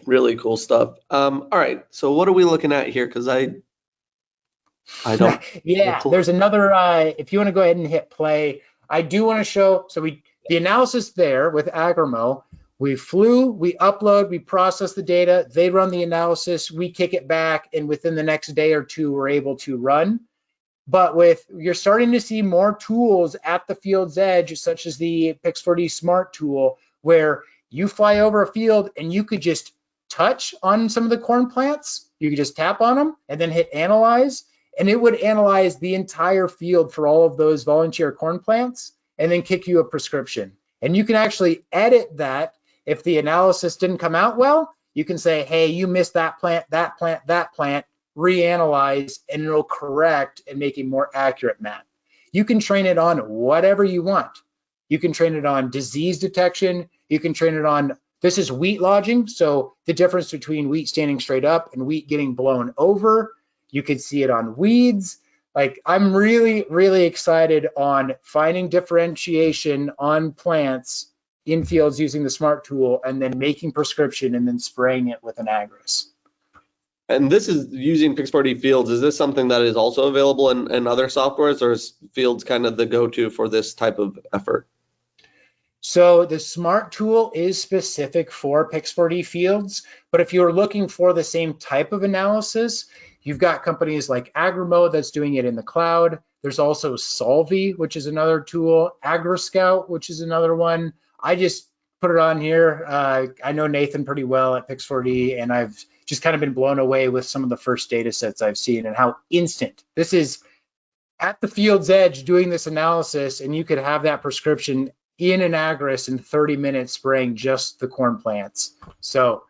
Really cool stuff. All right, so what are we looking at here? Because I don't. Yeah, there's another, if you want to go ahead and hit play, I do want to show, so the analysis there with Agramo, we flew, we upload, we process the data, they run the analysis, we kick it back, and within the next day or two, we're able to run. But you're starting to see more tools at the field's edge, such as the Pix4D Smart tool, where you fly over a field and you could just touch on some of the corn plants. You could just tap on them and then hit analyze, and it would analyze the entire field for all of those volunteer corn plants and then kick you a prescription. And you can actually edit that. If the analysis didn't come out well, you can say, hey, you missed that plant, that plant, that plant, reanalyze, and it'll correct and make a more accurate map. You can train it on whatever you want. You can train it on disease detection. You can train it on, this is wheat lodging, so the difference between wheat standing straight up and wheat getting blown over. You can see it on weeds. Like, I'm really, really excited on finding differentiation on plants in fields using the Smart tool and then making prescription and then spraying it with an Agris. And this is using Pix4D Fields. Is this something that is also available in other softwares, or is Fields kind of the go-to for this type of effort? So the Smart tool is specific for Pix4D Fields, but if you're looking for the same type of analysis, you've got companies like Agramo that's doing it in the cloud. There's also Solvi, which is another tool, AgriScout, which is another one. I just put it on here. I know Nathan pretty well at Pix4D, and I've just kind of been blown away with some of the first data sets I've seen and how instant. This is at the field's edge doing this analysis, and you could have that prescription in an Agris in 30 minutes spraying just the corn plants. So